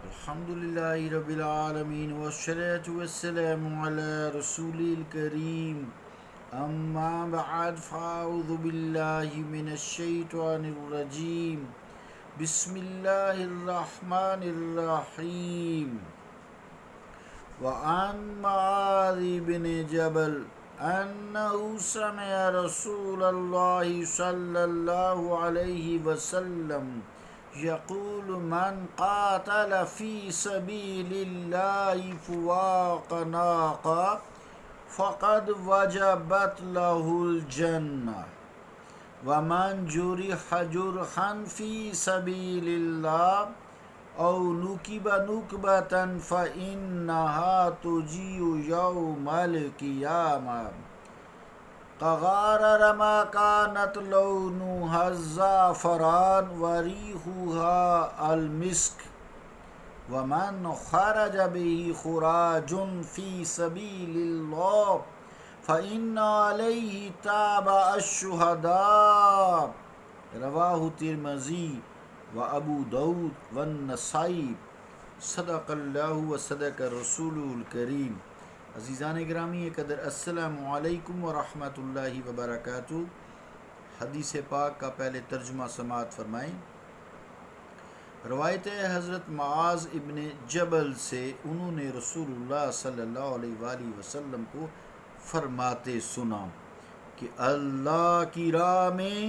الحمد لله رب العالمين والصلاة والسلام على رسول الكريم أما بعد فأعوذ بالله من الشيطان الرجيم بسم الله الرحمن الرحيم وعن معاذ بن جبل أنه سمع رسول الله صلى الله عليه وسلم يقول من قاتل في سبيل الله فواق ناقة فقد وجبت له الجنة ومن جرح جرحا في سبيل الله أو نكب نكبة فإنها تجيء يوم القيامة كغارر ما كانت لونها الزعفران وريحها المسك ومن خرج به خراج في سبيل الله فإن عليه تابع الشهداء رواه الترمذي وابو داود والنسائی صدق اللہ و صدق رسول الکریم۔ عزیزان گرامی قدر، السلام علیکم ورحمۃ اللہ وبرکاتہ۔ حدیث پاک کا پہلے ترجمہ سماعت فرمائیں۔ روایت ہے حضرت معاذ ابن جبل سے، انہوں نے رسول اللہ صلی اللہ علیہ وآلہ وسلم کو فرماتے سنا کہ اللہ کی راہ میں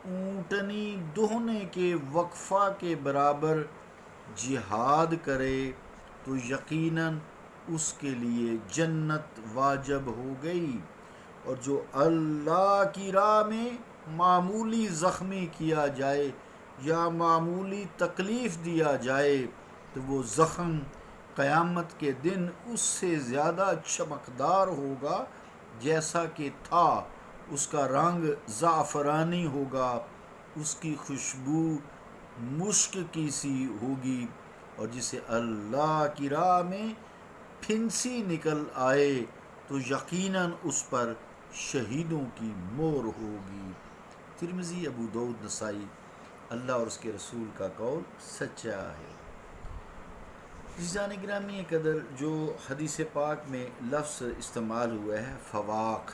اونٹنی دہنے کے وقفہ کے برابر جہاد کرے تو یقیناً اس کے لیے جنت واجب ہو گئی، اور جو اللہ کی راہ میں معمولی زخمی کیا جائے یا معمولی تکلیف دیا جائے تو وہ زخم قیامت کے دن اس سے زیادہ چمکدار ہوگا جیسا کہ تھا، اس کا رنگ زعفرانی ہوگا، اس کی خوشبو مشک کی سی ہوگی، اور جسے اللہ کی راہ میں پھنسی نکل آئے تو یقیناً اس پر شہیدوں کی مہر ہوگی۔ ترمذی، ابو داؤد، نسائی۔ اللہ اور اس کے رسول کا قول سچا ہے۔ عزیزان گرامی قدر، جو حدیث پاک میں لفظ استعمال ہوا ہے فواق،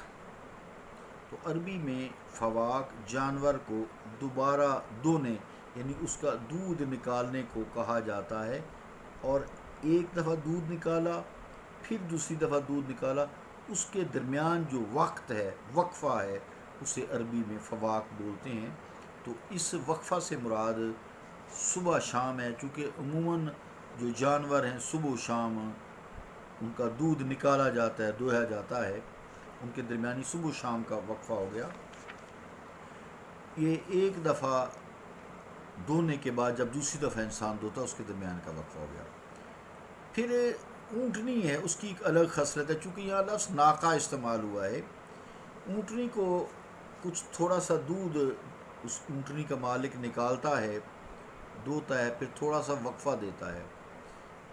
تو عربی میں فواق جانور کو دوبارہ دھونے یعنی اس کا دودھ نکالنے کو کہا جاتا ہے، اور ایک دفعہ دودھ نکالا پھر دوسری دفعہ دودھ نکالا، اس کے درمیان جو وقت ہے، وقفہ ہے، اسے عربی میں فواق بولتے ہیں۔ تو اس وقفہ سے مراد صبح شام ہے، چونکہ عموماً جو جانور ہیں صبح و شام ان کا دودھ نکالا جاتا ہے، دوہا جاتا ہے، ان کے درمیانی صبح و شام کا وقفہ ہو گیا۔ یہ ایک دفعہ دھونے کے بعد جب دوسری دفعہ انسان دھوتا اس کے درمیان کا وقفہ ہو گیا۔ پھر اونٹنی ہے، اس کی ایک الگ خصلت ہے، چونکہ یہاں لفظ ناقہ استعمال ہوا ہے۔ اونٹنی کو کچھ تھوڑا سا دودھ اس اونٹنی کا مالک نکالتا ہے، دھوتا ہے، پھر تھوڑا سا وقفہ دیتا ہے،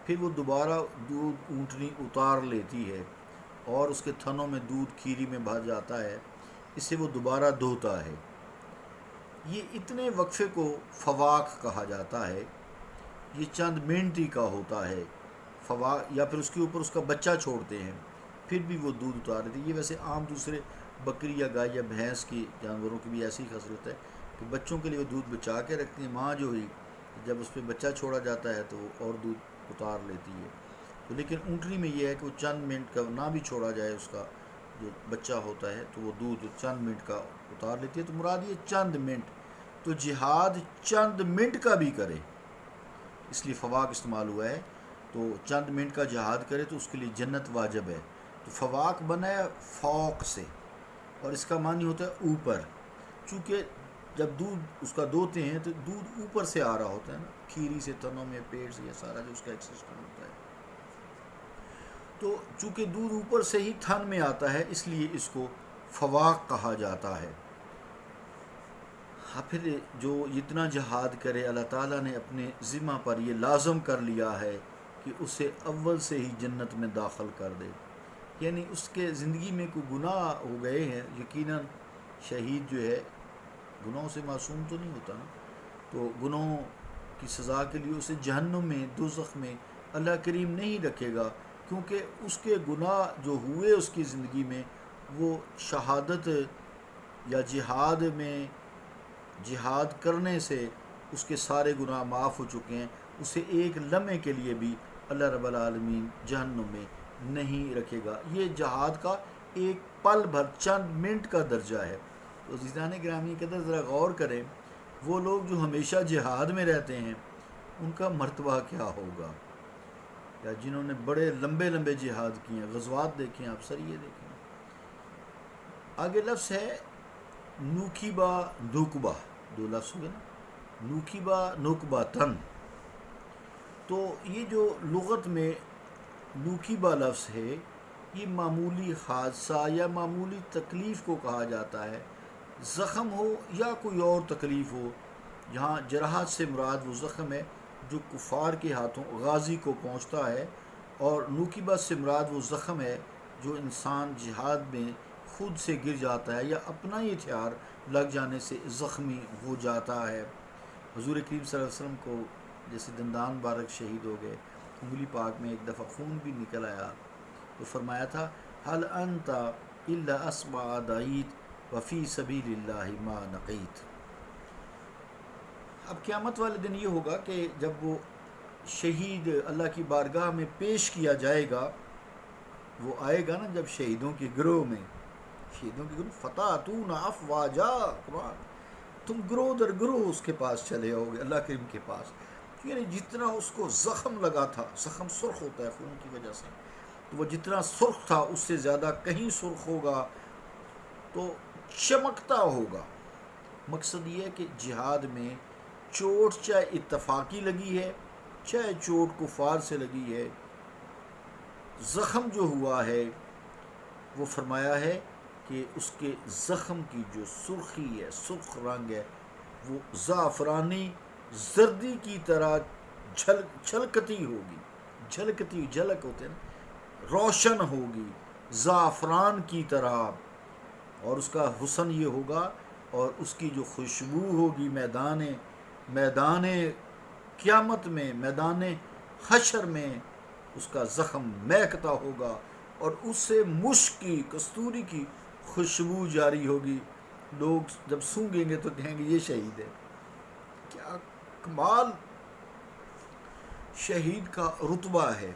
پھر وہ دوبارہ دودھ اونٹنی اتار لیتی ہے اور اس کے تھنوں میں دودھ کھیری میں بھر جاتا ہے، اس سے وہ دوبارہ دھوتا ہے۔ یہ اتنے وقفے کو فواق کہا جاتا ہے، یہ چند منٹ ہی کا ہوتا ہے فواق، یا پھر اس کے اوپر اس کا بچہ چھوڑتے ہیں پھر بھی وہ دودھ اتار دیتے ہیں۔ یہ ویسے عام دوسرے بکری یا گائے یا بھینس کی جانوروں کی بھی ایسی خصلت ہے کہ بچوں کے لیے وہ دودھ بچا کے رکھتی ہیں، ماں جو ہوئی جب اس پہ بچہ چھوڑا جاتا ہے تو وہ اور دودھ اتار لیتی ہے۔ تو لیکن اونٹنی میں یہ ہے کہ وہ چند منٹ کا نہ بھی چھوڑا جائے، اس کا جو بچہ ہوتا ہے تو وہ دودھ چند منٹ کا اتار لیتی ہے۔ تو مراد یہ چند منٹ، تو جہاد چند منٹ کا بھی کرے اس لیے فواق استعمال ہوا ہے، تو چند منٹ کا جہاد کرے تو اس کے لیے جنت واجب ہے۔ تو فواق بنا ہے فوق سے، اور اس کا معنی ہوتا ہے اوپر، چونکہ جب دودھ اس کا دھوتے ہیں تو دودھ اوپر سے آ رہا ہوتا ہے نا، کھیری سے، تنوں میں، پیٹ سے، یہ سارا جو اس کا ایک سسٹم ہوتا ہے، تو چونکہ دودھ اوپر سے ہی تھن میں آتا ہے اس لیے اس کو فواق کہا جاتا ہے۔ پھر جو اتنا جہاد کرے، اللہ تعالیٰ نے اپنے ذمہ پر یہ لازم کر لیا ہے کہ اسے اول سے ہی جنت میں داخل کر دے، یعنی اس کے زندگی میں کوئی گناہ ہو گئے ہیں، یقیناً شہید جو ہے گناہوں سے معصوم تو نہیں ہوتا نا، تو گناہوں کی سزا کے لیے اسے جہنم میں دوزخ میں اللہ کریم نہیں رکھے گا، کیونکہ اس کے گناہ جو ہوئے اس کی زندگی میں وہ شہادت یا جہاد کرنے سے اس کے سارے گناہ معاف ہو چکے ہیں. اسے ایک لمحے کے لیے بھی اللہ رب العالمین جہنم میں نہیں رکھے گا. یہ جہاد کا ایک پل بھر چند منٹ کا درجہ ہے. تو عزیزان گرامی کے اندر ذرا غور کریں، وہ لوگ جو ہمیشہ جہاد میں رہتے ہیں ان کا مرتبہ کیا ہوگا، یا جنہوں نے بڑے لمبے لمبے جہاد کیے ہیں، غزوات دیکھیں آپ، سریے دیکھیں. آگے لفظ ہے نوکیبا نوکبا، دو لفظ ہو گئے نا، نوکیبا نوکبا تن. تو یہ جو لغت میں نوکیبا لفظ ہے یہ معمولی حادثہ یا معمولی تکلیف کو کہا جاتا ہے، زخم ہو یا کوئی اور تکلیف ہو. یہاں جراحت سے مراد وہ زخم ہے جو کفار کے ہاتھوں غازی کو پہنچتا ہے، اور نوکیبا سے مراد وہ زخم ہے جو انسان جہاد میں خود سے گر جاتا ہے یا اپنا ہی ہتھیار لگ جانے سے زخمی ہو جاتا ہے. حضور کریم صلی اللہ علیہ وسلم کو جیسے دندان مبارک شہید ہو گئے، انگلی پاک میں ایک دفعہ خون بھی نکل آیا، تو فرمایا تھا هل انت الا اصبع دعیت وفی سبیل اللہ ما نقیت. اب قیامت والے دن یہ ہوگا کہ جب وہ شہید اللہ کی بارگاہ میں پیش کیا جائے گا، وہ آئے گا نا جب شہیدوں کے گروہ میں، شہیدوں کے گروہ فتاتون افواجا، قرآن، تم گروہ در گروہ اس کے پاس چلے ہوگے، اللہ کریم کے پاس. یعنی جتنا اس کو زخم لگا تھا، زخم سرخ ہوتا ہے خون کی وجہ سے، تو وہ جتنا سرخ تھا اس سے زیادہ کہیں سرخ ہوگا تو چمکتا ہوگا. مقصد یہ ہے کہ جہاد میں چوٹ چاہے اتفاقی لگی ہے چاہے چوٹ کفار سے لگی ہے، زخم جو ہوا ہے وہ فرمایا ہے کہ اس کے زخم کی جو سرخی ہے، سرخ رنگ ہے، وہ زعفرانی زردی کی طرح چھلکتی ہوگی، جھلکتی، جھلک ہوتے ہیں نا، روشن ہوگی زعفران کی طرح. اور اس کا حسن یہ ہوگا، اور اس کی جو خوشبو ہوگی میدان قیامت میں، میدان حشر میں اس کا زخم مہکتا ہوگا، اور اس سے مشک کی، کستوری کی خوشبو جاری ہوگی. لوگ جب سونگیں گے تو کہیں گے یہ شہید ہے. کیا کمال شہید کا رتبہ ہے.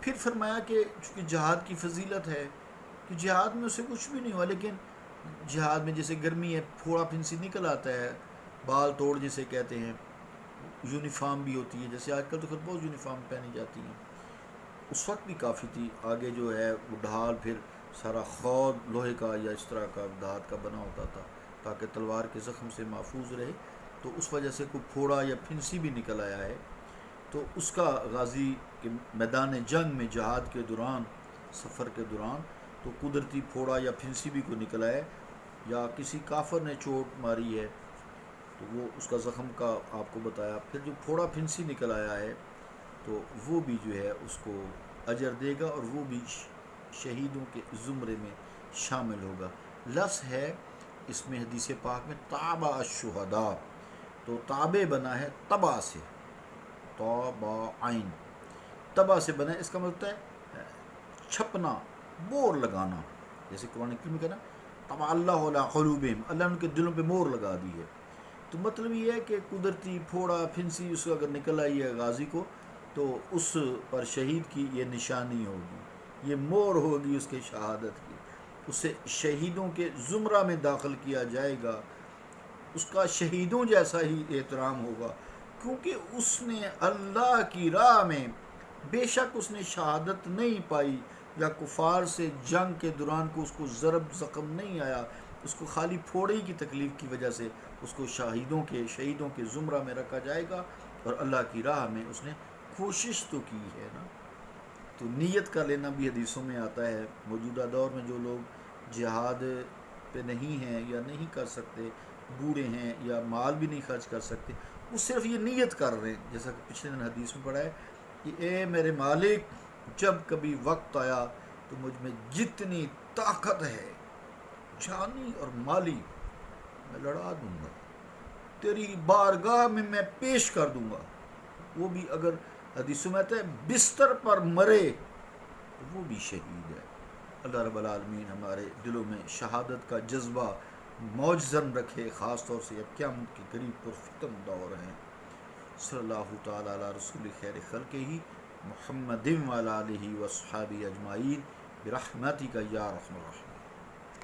پھر فرمایا کہ چونکہ جہاد کی فضیلت ہے کہ جہاد میں اسے کچھ بھی نہیں ہوا، لیکن جہاد میں جیسے گرمی ہے پھوڑا پھنسی نکل آتا ہے، بال توڑ جسے کہتے ہیں، یونیفارم بھی ہوتی ہے، جیسے آج کل تو خود بہت یونیفارم پہنی جاتی ہیں، اس وقت بھی کافی تھی. آگے جو ہے وہ ڈھال پھر سارا خود لوہے کا یا اس طرح کا دھات کا بنا ہوتا تھا تاکہ تلوار کے زخم سے محفوظ رہے. تو اس وجہ سے کوئی پھوڑا یا پھنسی بھی نکل آیا ہے تو اس کا غازی کے میدان جنگ میں جہاد کے دوران، سفر کے دوران، تو قدرتی پھوڑا یا پھنسی بھی کوئی نکل آئے یا کسی کافر نے چوٹ ماری ہے تو وہ اس کا زخم کا آپ کو بتایا. پھر جو پھوڑا پھنسی نکل آیا ہے تو وہ بھی جو ہے اس کو اجر دے گا، اور وہ بھی شہیدوں کے زمرے میں شامل ہوگا. لفظ ہے اس میں حدیث پاک میں تابع الشہداء، تو تابع بنا ہے تبع سے، تابعین، تبع سے بنا ہے. اس کا مطلب ہے چھپنا، مور لگانا، جیسے قرآن کریم میں کہنا طبع اللہ علی قلوبہم، اللہ نے ان کے دلوں پہ مور لگا دی ہے. تو مطلب یہ ہے کہ قدرتی پھوڑا پھنسی اس کو اگر نکل آئی ہے غازی کو تو اس پر شہید کی یہ نشانی ہوگی، یہ مور ہوگی اس کے شہادت کی، اسے شہیدوں کے زمرہ میں داخل کیا جائے گا، اس کا شہیدوں جیسا ہی احترام ہوگا، کیونکہ اس نے اللہ کی راہ میں، بے شک اس نے شہادت نہیں پائی یا کفار سے جنگ کے دوران کو اس کو ضرب زخم نہیں آیا، اس کو خالی پھوڑے کی تکلیف کی وجہ سے اس کو شہیدوں کے زمرہ میں رکھا جائے گا، اور اللہ کی راہ میں اس نے کوشش تو کی ہے نا. تو نیت کا لینا بھی حدیثوں میں آتا ہے. موجودہ دور میں جو لوگ جہاد پہ نہیں ہیں یا نہیں کر سکتے، بوڑھے ہیں یا مال بھی نہیں خرچ کر سکتے، وہ صرف یہ نیت کر رہے ہیں، جیسا کہ پچھلے دن حدیث میں پڑھا ہے کہ اے میرے مالک، جب کبھی وقت آیا تو مجھ میں جتنی طاقت ہے جانی اور مالی میں لڑا دوں گا. تیری بارگاہ میں پیش کر دوں گا. وہ بھی اگر حدیثوں میں ہے بستر پر مرے تو وہ بھی شہید ہے. اللہ رب العالمین ہمارے دلوں میں شہادت کا جذبہ موجزن رکھے، خاص طور سے اب قیامت کے قریب پرفتن دور ہیں. صلی اللہ تعالیٰ علی رسول خیر خلقہ محمد وعلی آلہ وصحابہ اجمعین برحمتک یا ارحم الراحمین.